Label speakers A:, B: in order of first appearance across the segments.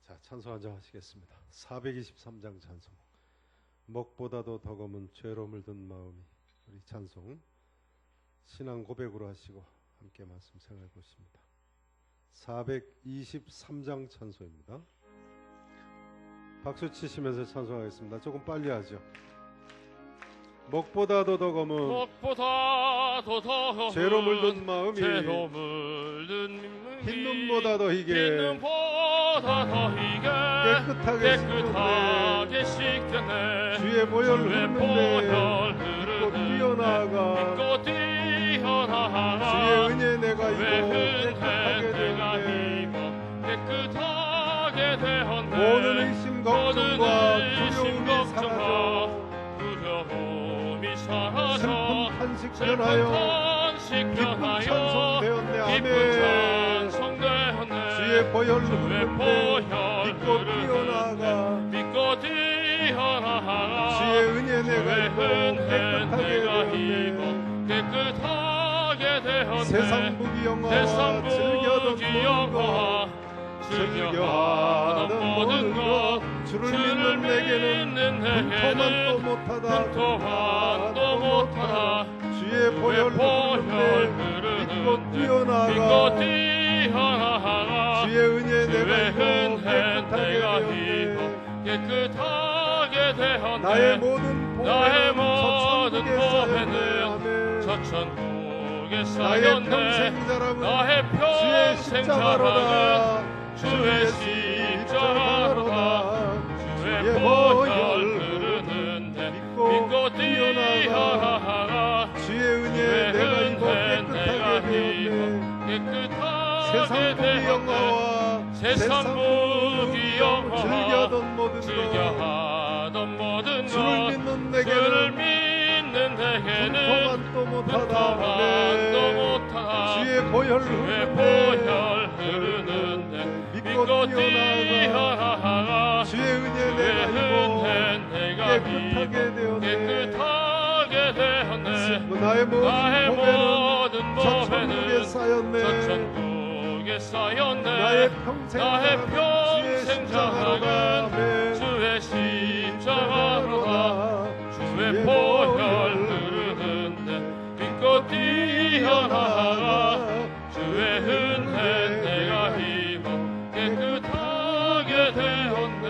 A: 자, 찬송 한장 하시겠습니다. 423장 찬송. 먹보다도 더 검은 죄로 물든 마음이. 우리 찬송 신앙 고백으로 하시고 함께 말씀 생각해 보십니다. 423장 찬송입니다. 박수 치시면서 찬송하겠습니다. 조금 빨리 하죠. 먹보다도 더 검은 죄로 물든 마음이 흰 눈보다 더 희게 깨끗하게 씻겼네. 주의 보혈 흐르는데 믿고 뛰어나가 주의 은혜 내가 입어 깨끗하게 되었네. 모든 의심 걱정과 두려움이 사라져 슬픈 탄식 변하여 기쁜 찬송 되었네. 아멘. 주의 보혈 흐르는데 믿고 뛰어나가 주의 은혜 내가 입어 깨끗하게 되었네. 세상 무기 영화와 즐겨하던 모든 것 주를 믿는 내게는 흠토만 또 못하다. 주의 보혈 흐르는데 믿고 뛰어나가 주의 은혜 내가 입어 깨끗하게 되었네. 나의 모든 보배는 저 천국에 쌓였네. 나의 평생 자랑은 주의 십자가로다. 주의 보혈 흐르는데 믿고 뛰어나가 주의 은혜 내가 입어 깨끗하게 되었네. 세상 무기 영화와 즐겨하던 모든 것 주를 믿는 내게는 흠토만 또 못하다. 주의 보혈 흐르는데 믿고 뛰어나가 주의 은혜 내가 깨끗하게 되었네. 나의 모든 보배는 저 천국에 쌓였네. 나의 평생 자랑은 주의 십자가로다. 주의 보혈 흐르는데 믿고 뛰어나가 주의 은혜 내가 입어 깨끗하게 되었네.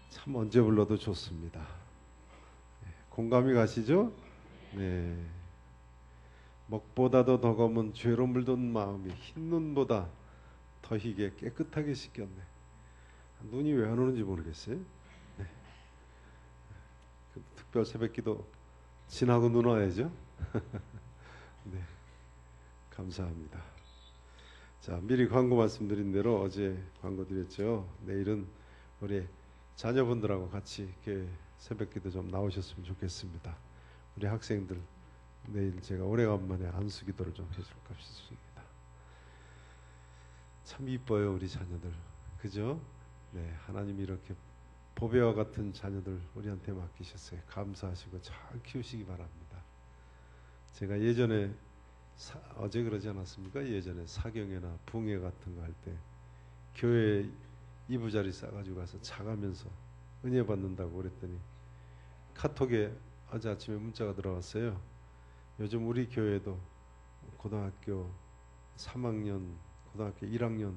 A: 참 언제 불러도 좋습니다. 공감이 가시죠? 네. 먹보다도 더 검은 죄로 물든 마음이 흰 눈보다 더 희게 깨끗하게 씻겼네. 눈이 왜 안 오는지 모르겠어요. 네. 특별 새벽기도 지나고 눈 와야죠. 네, 감사합니다. 자, 미리 광고 말씀드린 대로 어제 광고 드렸죠. 내일은 우리 자녀분들하고 같이 이렇게 새벽기도 좀 나오셨으면 좋겠습니다. 우리 학생들 내일 제가 오래간만에 안수기도를 좀 해줄까 싶습니다. 참 이뻐요 우리 자녀들, 그죠? 네, 하나님이 이렇게 보배와 같은 자녀들 우리한테 맡기셨어요. 감사하시고 잘 키우시기 바랍니다. 제가 예전에 어제 그러지 않았습니까? 예전에 사경회나 붕회 같은 거 할 때 교회 이부자리 싸가지고 가서 자가면서 은혜 받는다고 그랬더니 카톡에 어제 아침에 문자가 들어왔어요. 요즘 우리 교회도 고등학교 3학년, 고등학교 1학년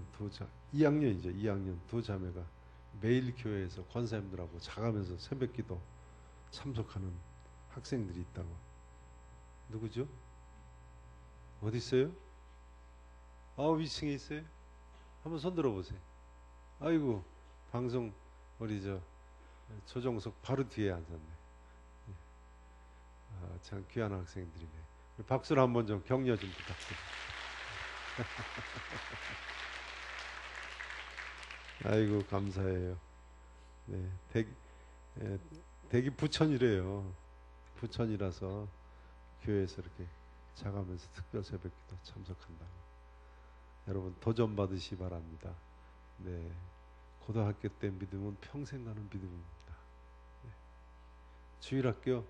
A: 2학년이죠. 2학년 두 자매가 매일 교회에서 권사님들하고 자가면서 새벽기도 참석하는 학생들이 있다고. 누구죠? 어디 있어요? 위층에 있어요? 한번 손 들어보세요. 아이고, 방송 우리 조정석 바로 뒤에 앉았네. 참 귀한 학생들이네. 박수를 한번 좀 격려 좀 부탁드립니다. 아이고 감사해요. 네, 댁이 부천이래요. 부천이라서 교회에서 이렇게 자가면서 특별 새벽기도 참석한다고. 여러분 도전 받으시 바랍니다. 네, 고등학교 때 믿음은 평생 가는 믿음입니다. 네. 주일학교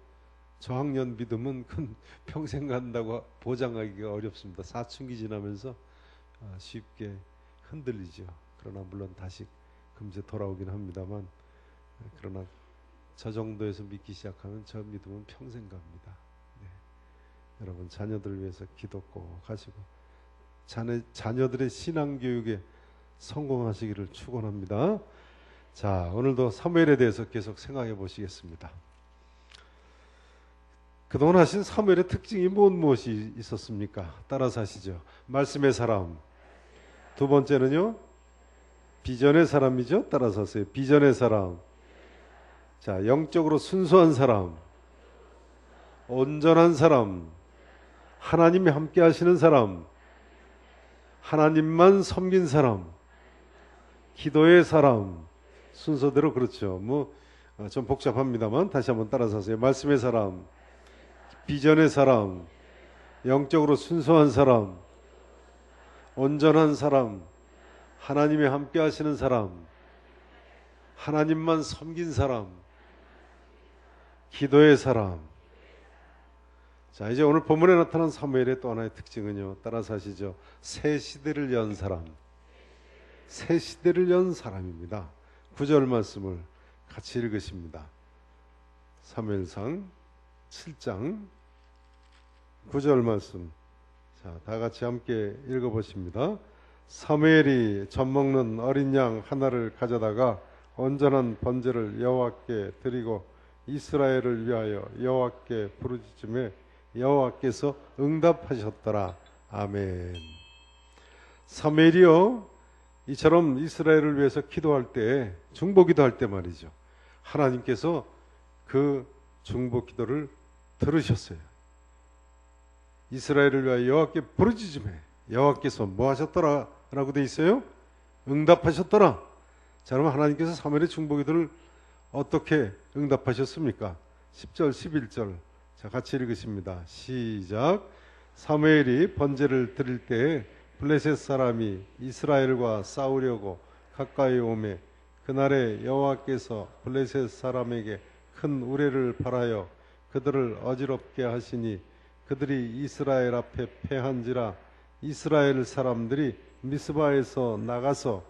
A: 저학년 믿음은 평생 간다고 보장하기가 어렵습니다. 사춘기 지나면서 쉽게 흔들리죠. 그러나 물론 다시 금세 돌아오긴 합니다만, 그러나 저 정도에서 믿기 시작하면 저 믿음은 평생 갑니다. 네. 여러분 자녀들 위해서 기도 꼭 하시고 자녀들의 신앙교육에 성공하시기를 축원합니다. 자, 오늘도 사무엘에 대해서 계속 생각해 보시겠습니다. 그동안 하신 사무엘의 특징이 무엇이 있었습니까? 따라서 하시죠. 말씀의 사람. 두 번째는요, 비전의 사람이죠. 따라서 하세요. 비전의 사람. 자, 영적으로 순수한 사람, 온전한 사람, 하나님이 함께 하시는 사람, 하나님만 섬긴 사람, 기도의 사람. 순서대로 그렇죠. 좀 복잡합니다만 다시 한번 따라서 하세요. 말씀의 사람, 비전의 사람, 영적으로 순수한 사람, 온전한 사람, 하나님이 함께 하시는 사람, 하나님만 섬긴 사람, 기도의 사람. 자, 이제 오늘 본문에 나타난 사무엘의 또 하나의 특징은요, 따라서 하시죠. 새 시대를 연 사람, 새 시대를 연 사람입니다. 9절 말씀을 같이 읽으십니다. 사무엘상 7장 9절 말씀. 자, 다 같이 함께 읽어보십니다. 사무엘이 젖먹는 어린 양 하나를 가져다가 온전한 번제를 여호와께 드리고 이스라엘을 위하여 여호와께 부르짖음에 여호와께서 응답하셨더라. 아멘. 사무엘이요, 이처럼 이스라엘을 위해서 기도할 때, 중보 기도할 때 말이죠, 하나님께서 그 중보 기도를 들으셨어요. 이스라엘을 위하여 여호와께 부르짖음에 여호와께서 뭐 하셨더라 라고 돼 있어요? 응답하셨더라. 자, 그러면 하나님께서 사무엘의 중보 기도를 어떻게 응답하셨습니까? 10절 11절 자, 같이 읽으십니다. 시작. 사무엘이 번제를 드릴 때에 블레셋 사람이 이스라엘과 싸우려고 가까이 오매 그날에 여호와께서 블레셋 사람에게 큰 우레를 발하여 그들을 어지럽게 하시니 그들이 이스라엘 앞에 패한지라. 이스라엘 사람들이 미스바에서 나가서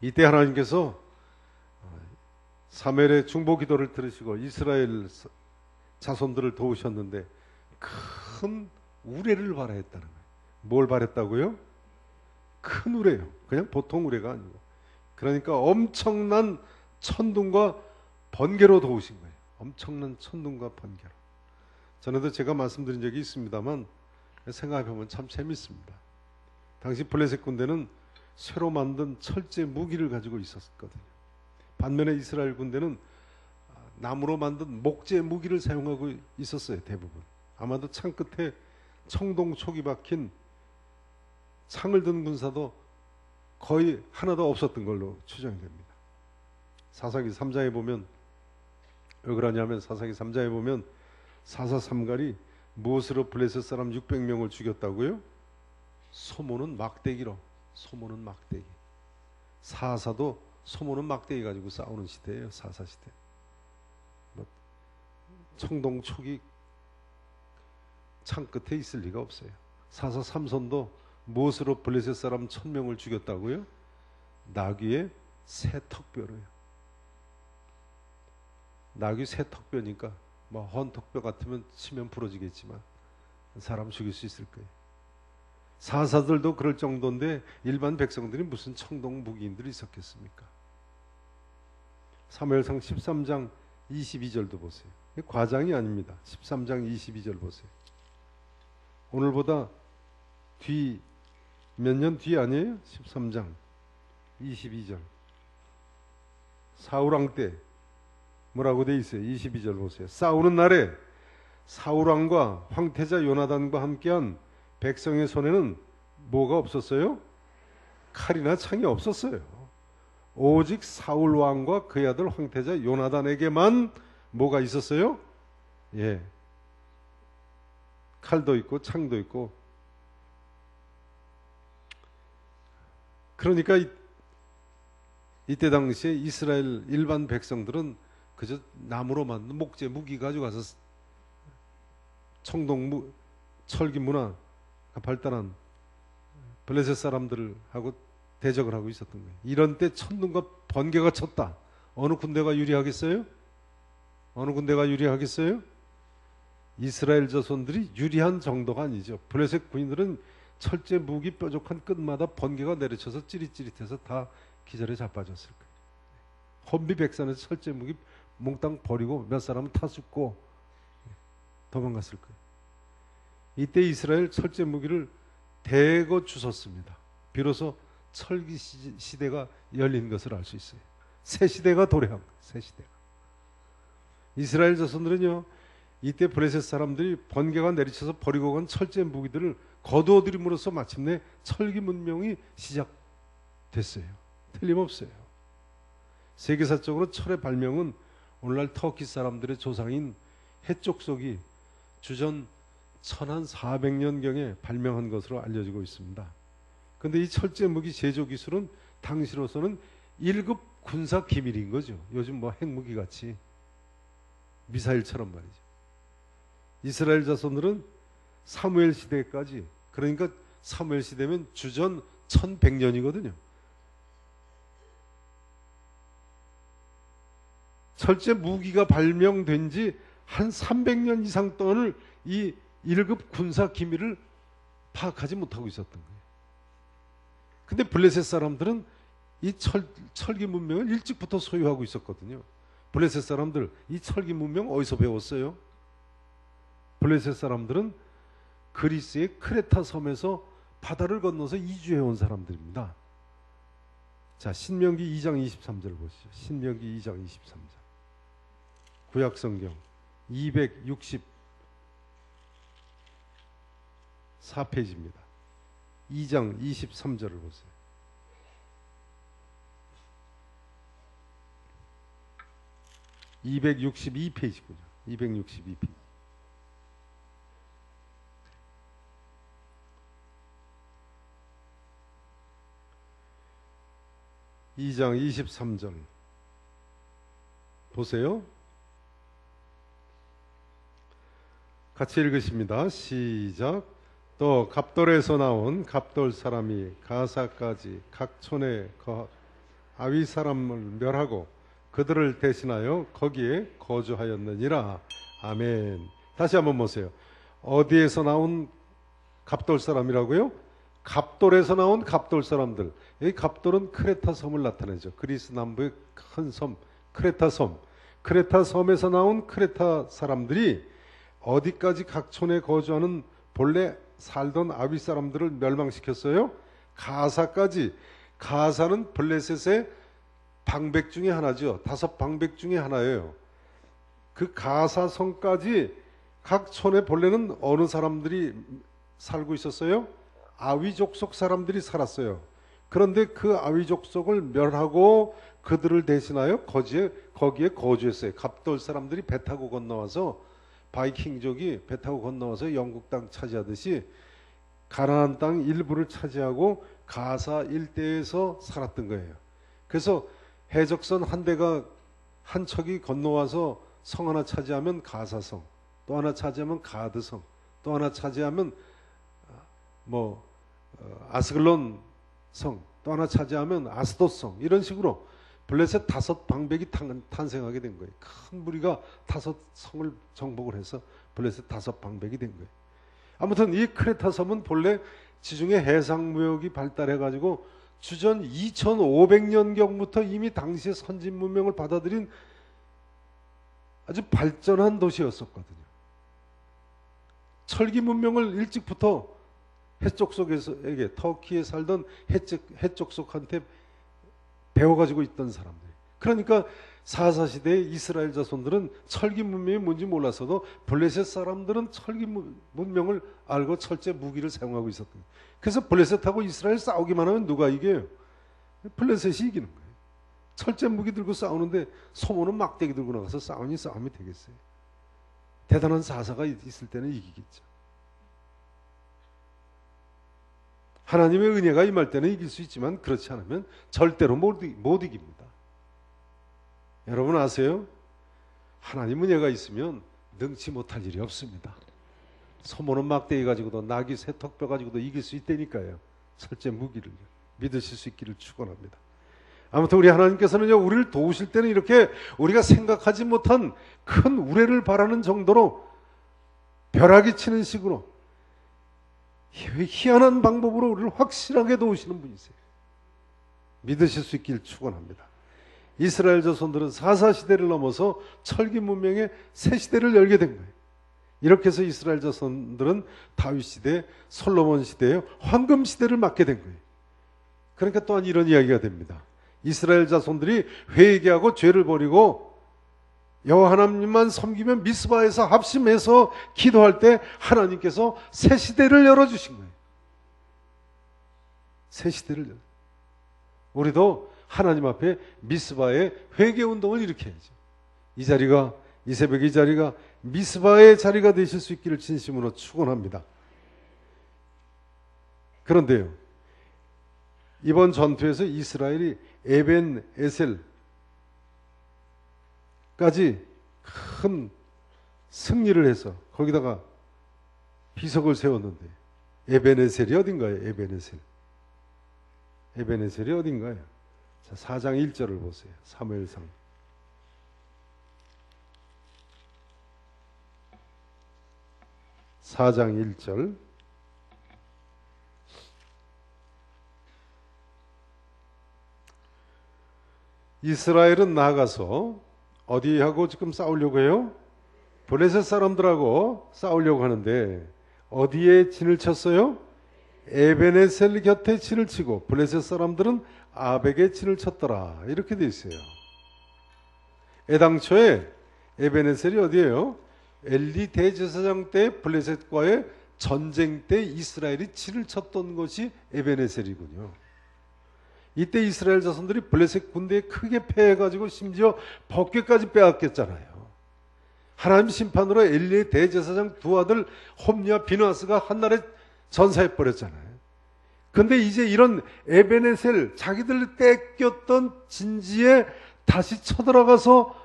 A: 이때 하나님께서 사무엘의 중보 기도를 들으시고 이스라엘 자손들을 도우셨는데 큰 우레를 발하였다는 거예요. 뭘 발했다고요? 큰 우레요. 그냥 보통 우레가 아니고. 그러니까 엄청난 천둥과 번개로 도우신 거예요. 엄청난 천둥과 번개로. 전에도 제가 말씀드린 적이 있습니다만 생각해보면 참 재밌습니다. 당시 블레셋 군대는 새로 만든 철제 무기를 가지고 있었거든요. 반면에 이스라엘 군대는 나무로 만든 목재 무기를 사용하고 있었어요. 대부분. 아마도 창 끝에 청동촉이 박힌 창을 든 군사도 거의 하나도 없었던 걸로 추정이 됩니다. 사사기 3장에 보면, 왜 그러냐면 사사기 3장에 보면 사사삼갈이 무엇으로 블레셋 사람 600명을 죽였다고요? 소모는 막대기로. 소모는 막대기. 사사도 소모는 막대기 가지고 싸우는 시대예요. 사사 시대. 청동촉이 창 끝에 있을 리가 없어요. 사사 삼손도 무엇으로 블레셋 사람 1000명을 죽였다고요? 나귀의 새 턱뼈로요. 나귀 새 턱뼈니까 헌턱뼈 같으면 치면 부러지겠지만 사람 죽일 수 있을 거예요. 사사들도 그럴 정도인데 일반 백성들이 무슨 청동 무기인들이 있었겠습니까? 사무엘상 13장 22절도 보세요. 과장이 아닙니다. 13장 22절 보세요. 오늘보다 몇 년 뒤 아니에요? 13장 22절. 사울왕 때 뭐라고 돼 있어요? 22절 보세요. 싸우는 날에 사울왕과 황태자 요나단과 함께한 백성의 손에는 뭐가 없었어요? 칼이나 창이 없었어요. 오직 사울왕과 그의 아들 황태자 요나단에게만 뭐가 있었어요? 예, 칼도 있고 창도 있고. 그러니까 이때 당시에 이스라엘 일반 백성들은 그저 나무로 만든 목재 무기 가지고 가서 청동 철기 문화 발달한 블레셋 사람들하고 대적을 하고 있었던 거예요. 이런 때 천둥과 번개가 쳤다. 어느 군대가 유리하겠어요? 어느 군대가 유리하겠어요? 이스라엘 자손들이 유리한 정도가 아니죠. 블레셋 군인들은 철제 무기 뾰족한 끝마다 번개가 내려쳐서 찌릿찌릿해서 다 기절에 자빠졌을 거예요. 혼비백산에서 철제 무기 몽땅 버리고 몇 사람은 타 죽고 도망갔을 거예요. 이때 이스라엘 철제 무기를 대거 주웠습니다. 비로소 철기 시대가 열린 것을 알 수 있어요. 새 시대가 도래한 거예요. 새 시대가. 이스라엘 자손들은요, 이때 블레셋 사람들이 번개가 내리쳐서 버리고 간 철제 무기들을 거두어들임으로써 마침내 철기 문명이 시작됐어요. 틀림없어요. 세계사적으로 철의 발명은 오늘날 터키 사람들의 조상인 해족속이 주전 1400년경에 발명한 것으로 알려지고 있습니다. 그런데 이 철제 무기 제조 기술은 당시로서는 1급 군사 기밀인 거죠. 요즘 뭐 핵무기 같이 미사일처럼 말이죠. 이스라엘 자손들은 사무엘 시대까지, 그러니까 사무엘 시대면 주전 1100년이거든요. 철제 무기가 발명된 지 한 300년 이상 동안을 이 1급 군사 기밀을 파악하지 못하고 있었던 거예요. 근데 블레셋 사람들은 이 철기 문명을 일찍부터 소유하고 있었거든요. 블레셋 사람들 이 철기 문명 어디서 배웠어요? 블레셋 사람들은 그리스의 크레타 섬에서 바다를 건너서 이주해 온 사람들입니다. 자, 신명기 2장 23절 보시죠. 신명기 2장 23절. 구약성경 264페이지입니다. 2장 23절을 보세요. (262페이지군요) 262페이지. (2장 23절) 보세요. 같이 읽으십니다. 시작. 또 갑돌에서 나온 갑돌 사람이 가사까지 각 촌에 아위 사람을 멸하고 그들을 대신하여 거기에 거주하였느니라. 아멘. 다시 한번 보세요. 어디에서 나온 갑돌 사람이라고요? 갑돌에서 나온 갑돌 사람들. 여기 갑돌은 크레타 섬을 나타내죠. 그리스 남부의 큰 섬, 크레타 섬. 크레타 섬에서 나온 크레타 사람들이 어디까지 각 촌에 거주하는 본래 살던 아위 사람들을 멸망시켰어요? 가사까지. 가사는 블레셋의 방백 중에 하나죠. 5방백 중에 하나예요. 그 가사성까지 각 촌에 본래는 어느 사람들이 살고 있었어요? 아위족속 사람들이 살았어요. 그런데 그 아위족속을 멸하고 그들을 대신하여 거기에 거주했어요. 갑돌 사람들이 배 타고 건너와서, 바이킹족이 배 타고 건너와서 영국 땅 차지하듯이 가나안 땅 일부를 차지하고 가사 일대에서 살았던 거예요. 그래서 해적선 한 척이 건너와서 성 하나 차지하면 가사성, 또 하나 차지하면 가드성, 또 하나 차지하면 아스글론 성, 또 하나 차지하면 아스돗성, 이런 식으로 블레셋 5방백이 탄생하게 된 거예요. 큰 무리가 5성을 정복을 해서 블레셋 5방백이 된 거예요. 아무튼 이 크레타 섬은 본래 지중해 해상무역이 발달해가지고 주전 2500년경부터 이미 당시의 선진 문명을 받아들인 아주 발전한 도시였었거든요. 철기 문명을 일찍부터 해족속에게, 터키에 살던 해족속한테 배워가지고 있던 사람들. 그러니까 사사시대의 이스라엘 자손들은 철기 문명이 뭔지 몰랐어도 블레셋 사람들은 철기 문명을 알고 철제 무기를 사용하고 있었던 거예요. 그래서 블레셋하고 이스라엘 싸우기만 하면 누가 이겨요? 블레셋이 이기는 거예요. 철제 무기 들고 싸우는데 소모는 막대기 들고 나가서 싸움이 되겠어요? 대단한 사사가 있을 때는 이기겠죠. 하나님의 은혜가 임할 때는 이길 수 있지만 그렇지 않으면 절대로 못 이깁니다. 여러분 아세요? 하나님 은혜가 있으면 능치 못할 일이 없습니다. 소모는 막대기 가지고도 나귀 세턱뼈 가지고도 이길 수 있다니까요. 철제 무기를 믿으실 수 있기를 축원합니다. 아무튼 우리 하나님께서는요, 우리를 도우실 때는 이렇게 우리가 생각하지 못한 큰 우레를 바라는 정도로 벼락이 치는 식으로 희한한 방법으로 우리를 확실하게 도우시는 분이세요. 믿으실 수 있기를 축원합니다. 이스라엘 자손들은 사사시대를 넘어서 철기 문명의 새 시대를 열게 된 거예요. 이렇게 해서 이스라엘 자손들은 다윗 시대, 솔로몬 시대의 황금 시대를 맞게 된 거예요. 그러니까 또한 이런 이야기가 됩니다. 이스라엘 자손들이 회개하고 죄를 버리고 여호와 하나님만 섬기면 미스바에서 합심해서 기도할 때 하나님께서 새 시대를 열어주신 거예요. 새 시대를 우리도 하나님 앞에 미스바의 회개 운동을 일으켜야죠. 이 자리가, 이 새벽에 이 자리가 미스바의 자리가 되실 수 있기를 진심으로 축원합니다. 그런데요, 이번 전투에서 이스라엘이 에벤 에셀까지 큰 승리를 해서 거기다가 비석을 세웠는데, 에벤 에셀이 어딘가요? 에벤 에셀. 에벤 에셀이 어딘가요? 자, 4장 1절을 보세요. 사무엘상. (4장 1절) 이스라엘은 나가서 어디하고 지금 싸우려고 해요? 블레셋 사람들하고 싸우려고 하는데 어디에 진을 쳤어요? 에벤에셀 곁에 진을 치고 블레셋 사람들은 아벡에 진을 쳤더라. 이렇게 돼 있어요. 애당초에 에벤에셀이 어디예요? 엘리 대제사장 때 블레셋과의 전쟁 때 이스라엘이 진을 쳤던 것이 에벤에셀이군요. 이때 이스라엘 자손들이 블레셋 군대에 크게 패해가지고 심지어 법궤까지 빼앗겼잖아요. 하나님 심판으로 엘리의 대제사장 두 아들 홈리와 비느하스가 한날에 전사해버렸잖아요. 근데 이제 이런 에벤에셀, 자기들 뺏겼던 진지에 다시 쳐들어가서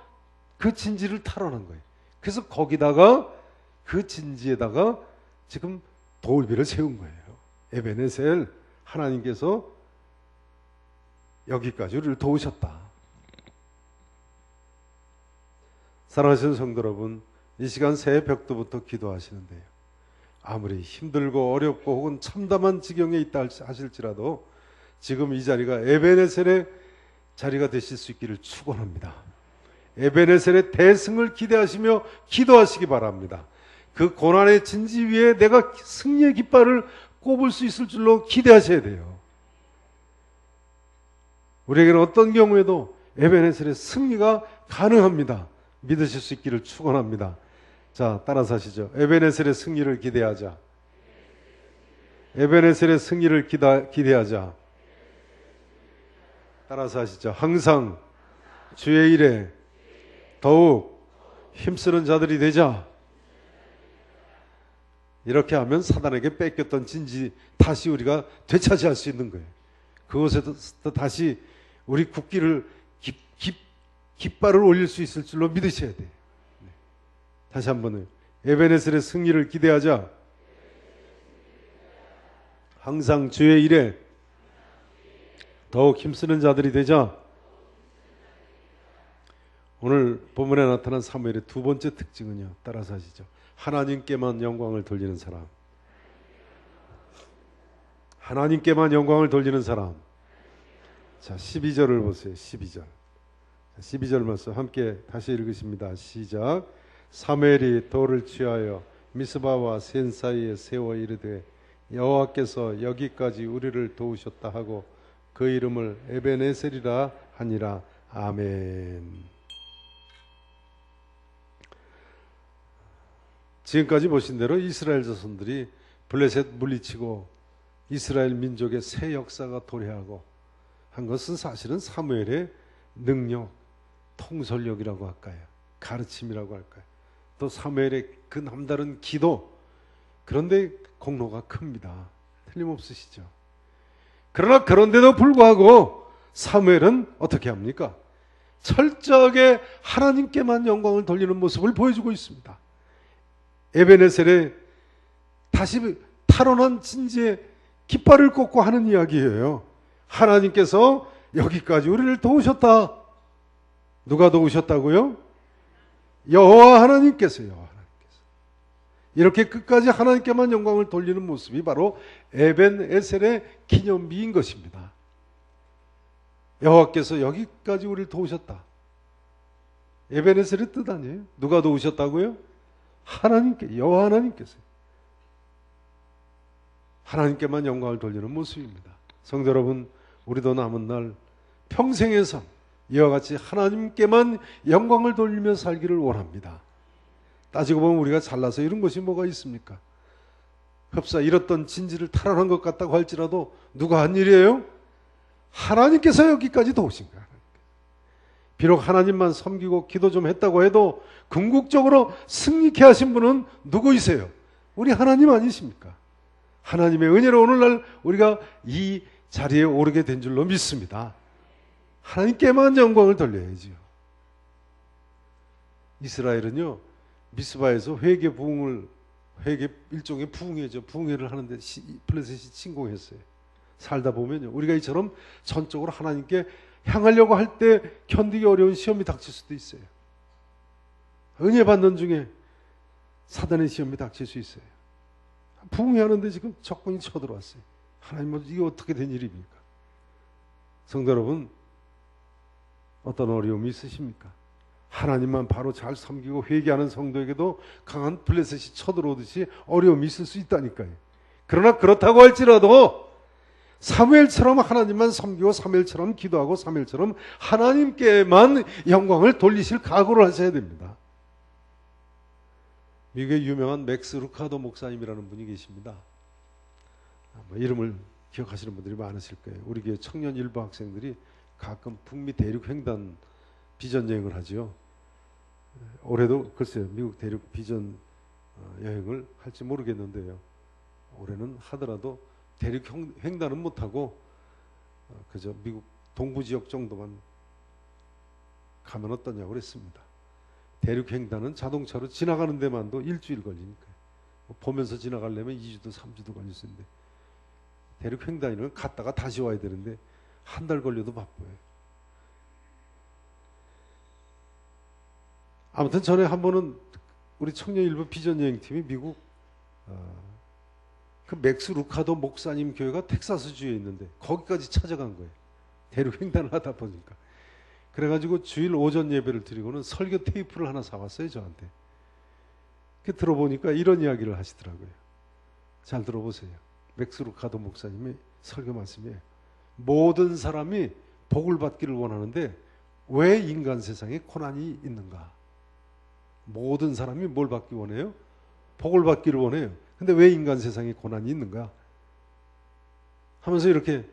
A: 그 진지를 탈환한 거예요. 그래서 거기다가 그 진지에다가 지금 돌비를 세운 거예요. 에벤에셀, 하나님께서 여기까지 우리를 도우셨다. 사랑하시는 성도 여러분, 이 시간 새벽부터 기도하시는데요, 아무리 힘들고 어렵고 혹은 참담한 지경에 있다 하실지라도 지금 이 자리가 에벤에셀의 자리가 되실 수 있기를 축원합니다. 에벤에셀의 대승을 기대하시며 기도하시기 바랍니다. 그 고난의 진지 위에 내가 승리의 깃발을 꼽을 수 있을 줄로 기대하셔야 돼요. 우리에게는 어떤 경우에도 에벤에셀의 승리가 가능합니다. 믿으실 수 있기를 축원합니다. 자, 따라서 하시죠. 에벤에셀의 승리를 기대하자. 에벤에셀의 승리를 기대하자. 따라서 하시죠. 항상 주의 일에 더욱 힘쓰는 자들이 되자. 이렇게 하면 사단에게 뺏겼던 진지 다시 우리가 되찾이할 수 있는 거예요. 그곳에도 다시 우리 국기를 깃발을 올릴 수 있을 줄로 믿으셔야 돼요. 네. 다시 한번요. 에벤에셀의 승리를 기대하자. 항상 주의 일에 더욱 힘쓰는 자들이 되자. 오늘 본문에 나타난 사무엘의 두 번째 특징은요, 따라서 하시죠. 하나님께만 영광을 돌리는 사람. 하나님께만 영광을 돌리는 사람. 자, 12절을 보세요. 12절. 12절 말씀 함께 다시 읽으십니다. 시작. 사무엘이 돌을 취하여 미스바와 센 사이에 세워 이르되 여호와께서 여기까지 우리를 도우셨다 하고 그 이름을 에벤에셀이라 하니라. 아멘. 지금까지 보신 대로 이스라엘 자손들이 블레셋 물리치고 이스라엘 민족의 새 역사가 도래하고 한 것은 사실은 사무엘의 능력, 통솔력이라고 할까요? 가르침이라고 할까요? 또 사무엘의 그 남다른 기도, 그런데 공로가 큽니다. 틀림없으시죠? 그러나 그런데도 불구하고 사무엘은 어떻게 합니까? 철저하게 하나님께만 영광을 돌리는 모습을 보여주고 있습니다. 에베네셀에 다시 탈원한 진지의 깃발을 꽂고 하는 이야기예요. 하나님께서 여기까지 우리를 도우셨다. 누가 도우셨다고요? 여호와 하나님께서요. 이렇게 끝까지 하나님께만 영광을 돌리는 모습이 바로 에벤에셀의 기념비인 것입니다. 여호와께서 여기까지 우리를 도우셨다. 에벤에셀의 뜻 아니에요? 누가 도우셨다고요? 하나님께, 여호와 하나님께서 하나님께만 영광을 돌리는 모습입니다. 성도 여러분, 우리도 남은 날 평생의 삶 이와 같이 하나님께만 영광을 돌리며 살기를 원합니다. 따지고 보면 우리가 잘나서 이런 것이 뭐가 있습니까? 흡사 잃었던 진지를 탈환한 것 같다고 할지라도 누가 한 일이에요? 하나님께서 여기까지 도우신 거예요. 비록 하나님만 섬기고 기도 좀 했다고 해도 궁극적으로 승리케 하신 분은 누구이세요? 우리 하나님 아니십니까? 하나님의 은혜로 오늘날 우리가 이 자리에 오르게 된 줄로 믿습니다. 하나님께만 영광을 돌려야지요. 이스라엘은요, 미스바에서 회개 일종의 부흥회를 하는데 블레셋이 침공했어요. 살다 보면요, 우리가 이처럼 전적으로 하나님께 향하려고 할 때 견디기 어려운 시험이 닥칠 수도 있어요. 은혜 받는 중에 사단의 시험이 닥칠 수 있어요. 부흥회하는데 지금 적군이 쳐들어왔어요. 하나님, 이게 어떻게 된 일입니까? 성도 여러분, 어떤 어려움이 있으십니까? 하나님만 바로 잘 섬기고 회개하는 성도에게도 강한 블레셋이 쳐들어오듯이 어려움이 있을 수 있다니까요. 그러나 그렇다고 할지라도 사무엘처럼 하나님만 섬기고 사무엘처럼 기도하고 사무엘처럼 하나님께만 영광을 돌리실 각오를 하셔야 됩니다. 미국의 유명한 맥스 루카도 목사님이라는 분이 계십니다. 이름을 기억하시는 분들이 많으실 거예요. 우리 교회 청년 일부 학생들이 가끔 북미 대륙 횡단 비전 여행을 하죠. 올해도 글쎄요, 미국 대륙 비전 여행을 할지 모르겠는데요. 올해는 하더라도 대륙 횡단은 못하고 그저 미국 동부 지역 정도만 가면 어떠냐고 그랬습니다. 대륙 횡단은 자동차로 지나가는 데만도 일주일 걸리니까요. 보면서 지나가려면 2주도 3주도 걸릴 수 있는데 대륙 횡단이면 갔다가 다시 와야 되는데 한 달 걸려도 바빠요. 아무튼 전에 한 번은 우리 청년일부 비전여행팀이 미국 그 맥스 루카도 목사님 교회가 텍사스주에 있는데 거기까지 찾아간 거예요. 대륙 횡단을 하다 보니까. 그래가지고 주일 오전 예배를 드리고는 설교 테이프를 하나 사왔어요, 저한테. 그 들어보니까 이런 이야기를 하시더라고요. 잘 들어보세요. 맥스 루카도 목사님의 설교 말씀이에요. 모든 사람이 복을 받기를 원하는데 왜 인간 세상에 고난이 있는가? 모든 사람이 뭘 받기 원해요? 복을 받기를 원해요. 근데 왜 인간 세상에 고난이 있는가? 하면서 이렇게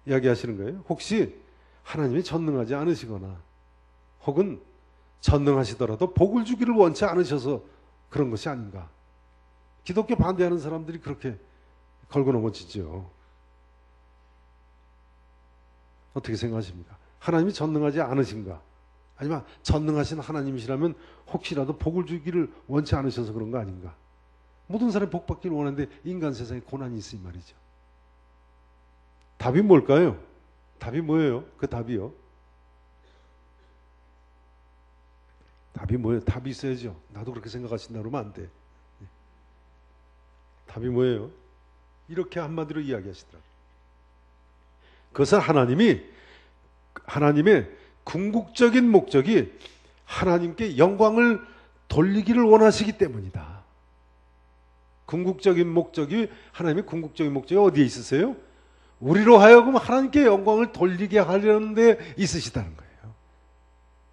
A: 이야기하시는 거예요. 혹시 하나님이 전능하지 않으시거나 혹은 전능하시더라도 복을 주기를 원치 않으셔서 그런 것이 아닌가? 기독교 반대하는 사람들이 그렇게 걸고 넘어지죠. 어떻게 생각하십니까? 하나님이 전능하지 않으신가? 아니면 전능하신 하나님이시라면 혹시라도 복을 주기를 원치 않으셔서 그런 거 아닌가? 모든 사람이 복 받기를 원하는데 인간 세상에 고난이 있으니 말이죠. 답이 뭘까요? 답이 뭐예요? 그 답이요. 답이 뭐예요? 답이 있어야죠. 나도 그렇게 생각하신다 그러면 안 돼. 답이 뭐예요? 이렇게 한마디로 이야기하시더라고요. 그것은 하나님의 궁극적인 목적이 하나님께 영광을 돌리기를 원하시기 때문이다. 궁극적인 목적이, 하나님의 궁극적인 목적이 어디에 있으세요? 우리로 하여금 하나님께 영광을 돌리게 하려는 데 있으시다는 거예요.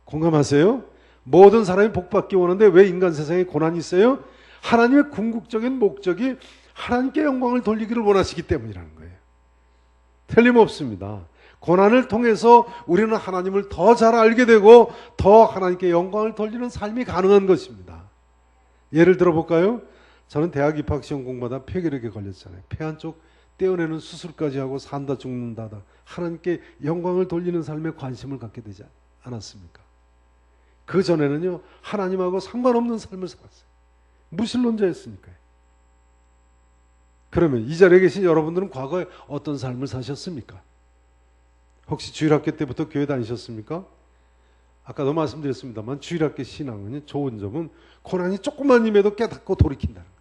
A: 공감하세요? 모든 사람이 복받기 원하는데 왜 인간 세상에 고난이 있어요? 하나님의 궁극적인 목적이 하나님께 영광을 돌리기를 원하시기 때문이라는 거예요. 틀림없습니다. 고난을 통해서 우리는 하나님을 더 잘 알게 되고 더 하나님께 영광을 돌리는 삶이 가능한 것입니다. 예를 들어볼까요? 저는 대학 입학 시험 공부하다 폐결핵에 걸렸잖아요. 폐 한쪽 떼어내는 수술까지 하고 산다 죽는다다 하나님께 영광을 돌리는 삶에 관심을 갖게 되지 않았습니까? 그 전에는요, 하나님하고 상관없는 삶을 살았어요. 무신론자였으니까요. 그러면 이 자리에 계신 여러분들은 과거에 어떤 삶을 사셨습니까? 혹시 주일학교 때부터 교회 다니셨습니까? 아까도 말씀드렸습니다만 주일학교 신앙은 좋은 점은 고난이 조금만 임해도 깨닫고 돌이킨다는 거예요.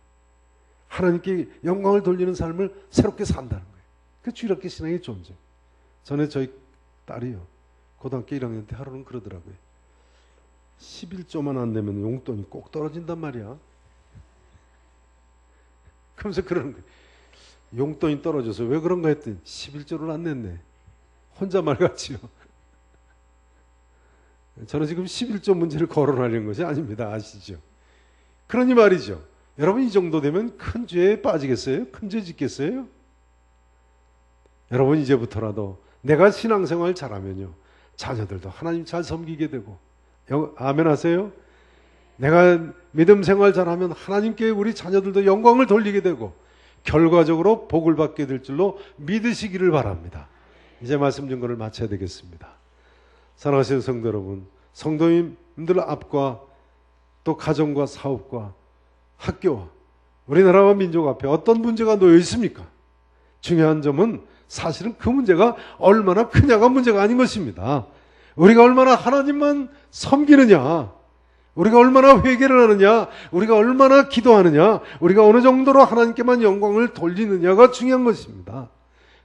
A: 하나님께 영광을 돌리는 삶을 새롭게 산다는 거예요. 그 주일학교 신앙이 좋은 점. 전에 저희 딸이요, 고등학교 1학년 때 하루는 그러더라고요. 11조만 안 내면 용돈이 꼭 떨어진단 말이야. 그러면서 그러는 거예요. 용돈이 떨어져서 왜 그런가 했더니 11조를 안 냈네. 혼자 말같이요. 저는 지금 11조 문제를 거론하려는 것이 아닙니다. 아시죠? 그러니 말이죠. 여러분, 이 정도 되면 큰 죄에 빠지겠어요? 큰 죄 짓겠어요? 여러분, 이제부터라도 내가 신앙생활 잘하면요, 자녀들도 하나님 잘 섬기게 되고, 아멘 하세요? 내가 믿음 생활 잘하면 하나님께 우리 자녀들도 영광을 돌리게 되고 결과적으로 복을 받게 될 줄로 믿으시기를 바랍니다. 이제 말씀 증거를 마쳐야 되겠습니다. 사랑하시는 성도 여러분, 성도님들 앞과 또 가정과 사업과 학교와 우리나라와 민족 앞에 어떤 문제가 놓여 있습니까? 중요한 점은 사실은 그 문제가 얼마나 크냐가 문제가 아닌 것입니다. 우리가 얼마나 하나님만 섬기느냐, 우리가 얼마나 회개를 하느냐, 우리가 얼마나 기도하느냐, 우리가 어느 정도로 하나님께만 영광을 돌리느냐가 중요한 것입니다.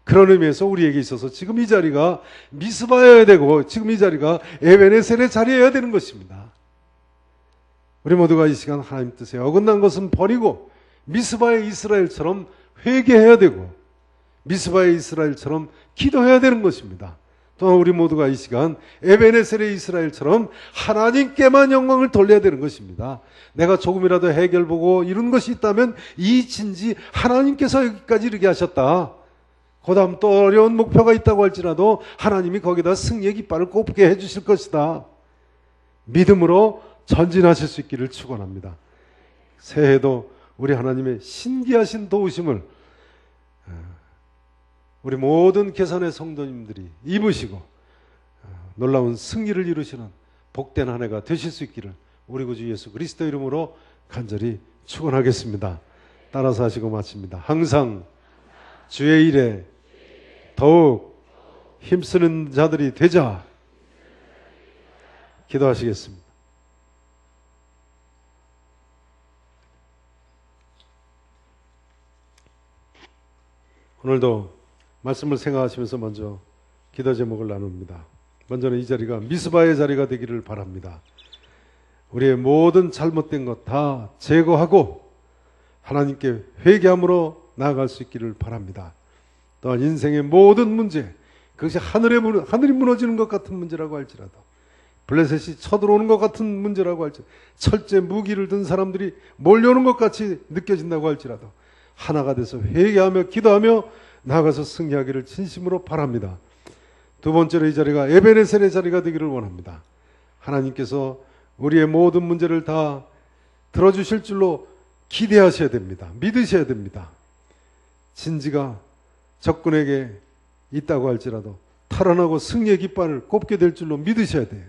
A: 그런 의미에서 우리에게 있어서 지금 이 자리가 미스바여야 되고 지금 이 자리가 에베네셀의 자리여야 되는 것입니다. 우리 모두가 이 시간 하나님 뜻에 어긋난 것은 버리고 미스바의 이스라엘처럼 회개해야 되고 미스바의 이스라엘처럼 기도해야 되는 것입니다. 또한 우리 모두가 이 시간 에베네셀의 이스라엘처럼 하나님께만 영광을 돌려야 되는 것입니다. 내가 조금이라도 해결보고 이룬 것이 있다면 이 진지 하나님께서 여기까지 이르게 하셨다. 그 다음 또 어려운 목표가 있다고 할지라도 하나님이 거기다 승리의 깃발을 꼽게 해주실 것이다. 믿음으로 전진하실 수 있기를 축원합니다. 새해도 우리 하나님의 신기하신 도우심을 우리 모든 계산의 성도님들이 입으시고 놀라운 승리를 이루시는 복된 한 해가 되실 수 있기를 우리 구주 예수 그리스도 이름으로 간절히 축원하겠습니다. 따라서 하시고 마칩니다. 항상 주의 일에 더욱 힘쓰는 자들이 되자. 기도하시겠습니다. 오늘도 말씀을 생각하시면서 먼저 기도 제목을 나눕니다. 먼저는 이 자리가 미스바의 자리가 되기를 바랍니다. 우리의 모든 잘못된 것 다 제거하고 하나님께 회개함으로 나아갈 수 있기를 바랍니다. 또한 인생의 모든 문제, 그것이 하늘이 무너지는 것 같은 문제라고 할지라도, 블레셋이 쳐들어오는 것 같은 문제라고 할지라도, 철제 무기를 든 사람들이 몰려오는 것 같이 느껴진다고 할지라도 하나가 돼서 회개하며 기도하며 나아가서 승리하기를 진심으로 바랍니다. 두 번째로 이 자리가 에베네셀의 자리가 되기를 원합니다. 하나님께서 우리의 모든 문제를 다 들어주실 줄로 기대하셔야 됩니다. 믿으셔야 됩니다. 진지가 적군에게 있다고 할지라도 탈환하고 승리의 깃발을 꼽게 될 줄로 믿으셔야 돼요.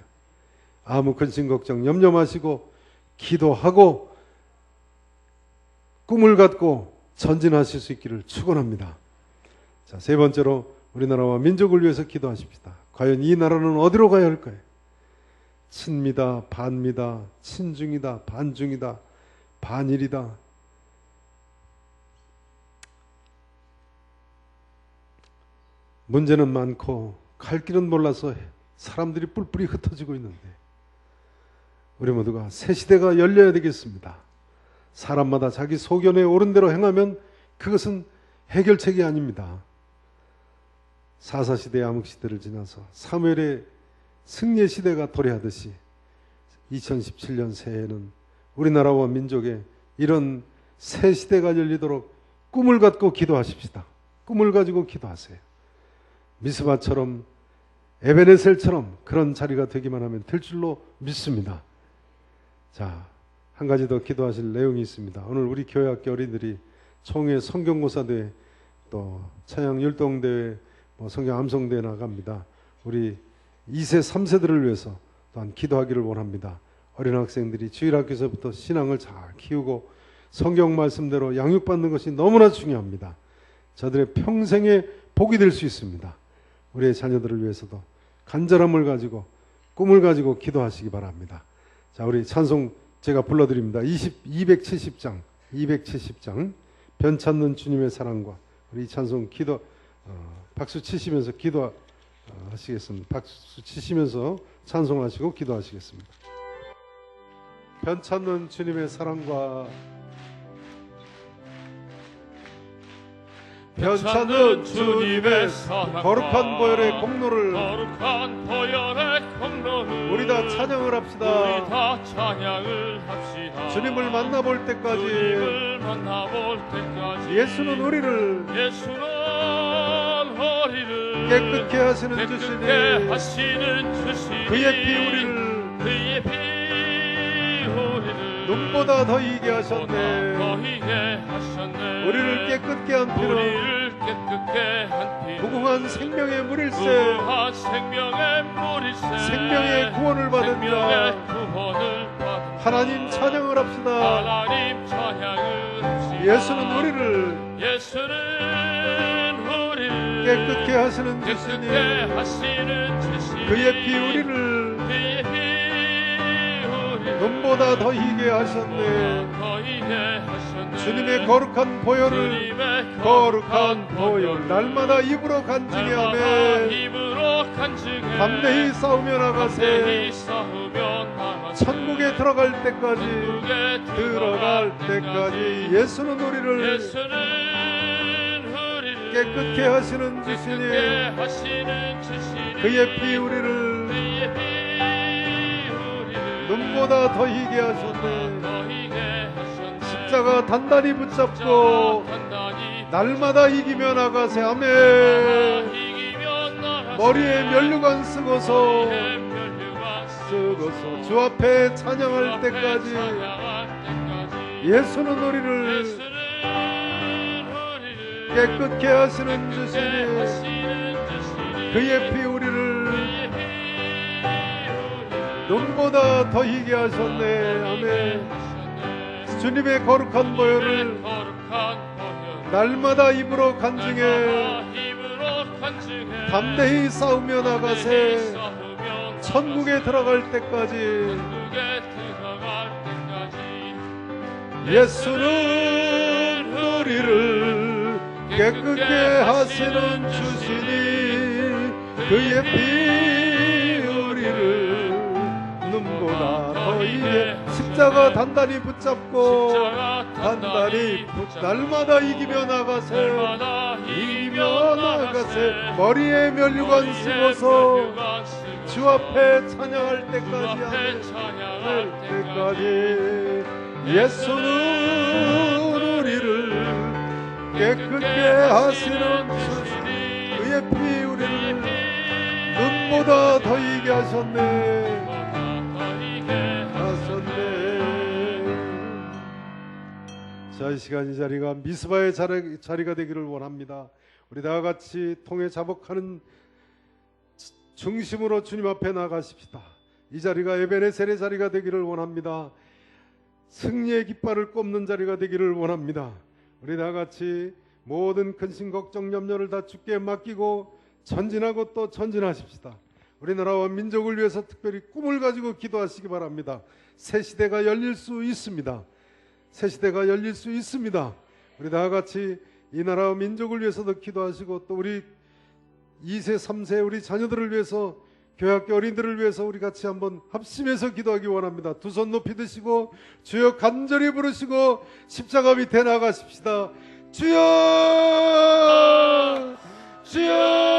A: 아무 근심 걱정 염려 마시고 기도하고 꿈을 갖고 전진하실 수 있기를 축원합니다. 자, 세 번째로 우리나라와 민족을 위해서 기도하십시다. 과연 이 나라는 어디로 가야 할까요? 친미다, 반미다, 친중이다, 반중이다, 반일이다. 문제는 많고 갈 길은 몰라서 사람들이 뿔뿔이 흩어지고 있는데 우리 모두가 새 시대가 열려야 되겠습니다. 사람마다 자기 소견에 옳은 대로 행하면 그것은 해결책이 아닙니다. 사사시대 암흑시대를 지나서 사무엘의 승리의 시대가 도래하듯이 2017년 새해에는 우리나라와 민족에 이런 새 시대가 열리도록 꿈을 갖고 기도하십시다. 꿈을 가지고 기도하세요. 미스바처럼 에베네셀처럼 그런 자리가 되기만 하면 될 줄로 믿습니다. 자, 한 가지 더 기도하실 내용이 있습니다. 오늘 우리 교회학교 어린이들이 총회 성경고사대회 또 찬양 율동대회 성경 암송대회 나갑니다. 우리 2세, 3세들을 위해서 또한 기도하기를 원합니다. 어린 학생들이 주일학교에서부터 신앙을 잘 키우고 성경 말씀대로 양육받는 것이 너무나 중요합니다. 저들의 평생의 복이 될 수 있습니다. 우리의 자녀들을 위해서도 간절함을 가지고 꿈을 가지고 기도하시기 바랍니다. 자, 우리 찬송 제가 불러드립니다. 270장 변찮는 주님의 사랑과 우리 찬송 기도 박수 치시면서 기도하시겠습니다. 박수 치시면서 찬송하시고 기도하시겠습니다. 변찮는 주님의 사랑과 변찮는 주님의 사랑과 거룩한 보혈의 공로를 우리 다 찬양을 합시다. 주님을 만나볼 때까지 예수는 우리를 깨끗게 하시는 주시니 그의 피 우리를 눈보다 더 이게 하셨네. 우리를 깨끗게 한 피로 무궁한 생명의 물일세 생명의 구원을 받은 자 하나님 찬양을 합시다. 예수는 우리를 깨끗게 하시는 주시니 그의 피 우리를 눈보다 더 희게 하셨네. 주님의 거룩한 보혈을 거룩한 보혈 날마다 입으로 간증해 하며 담대히 싸우며 나가세. 천국에 들어갈 때까지 예수는 우리를 깨끗게 하시는 주시니 그의 피 우리를 눈보다 더 희게 하셨네. 십자가 단단히 붙잡고 날마다 이기며 나가세. 아멘. 머리에 면류관 쓰고서 주 앞에 찬양할 때까지 예수는 우리를 깨끗게 하시는 주시니 그의 피 우리를 눈보다 더 희게 하셨네. 아멘. 주님의 거룩한 보혈을 날마다 입으로 간증해 담대히 싸우며 나가세. 천국에 들어갈 때까지 예수는 우리를 깨끗게 하시는 주시니 그의 피 우리를 눈보다 더 이게 십자가 단단히 붙잡고 날마다 이기며 나가세. 머리에 면류관 쓰고서 주 앞에 찬양할 때까지 예수는 우리를 깨끗게 하시는 주시니 그의 피 우리를 눈보다 더 이게 하셨네. 자, 이 시간 이 자리가 미스바의 자리가 되기를 원합니다. 우리 다 같이 통해 자복하는 중심으로 주님 앞에 나가십시다. 이 자리가 에베네셀의 자리가 되기를 원합니다. 승리의 깃발을 꼽는 자리가 되기를 원합니다. 우리 다 같이 모든 근심 걱정 염려를 다 주께 맡기고 전진하고 또 전진하십시다. 우리나라와 민족을 위해서 특별히 꿈을 가지고 기도하시기 바랍니다. 새 시대가 열릴 수 있습니다. 새 시대가 열릴 수 있습니다. 우리 다 같이 이 나라와 민족을 위해서도 기도하시고 또 우리 2세, 3세 우리 자녀들을 위해서 교회학교 어린이들을 위해서 우리 같이 한번 합심해서 기도하기 원합니다. 두 손 높이 드시고 주여 간절히 부르시고 십자가 밑에 나가십시다. 주여 주여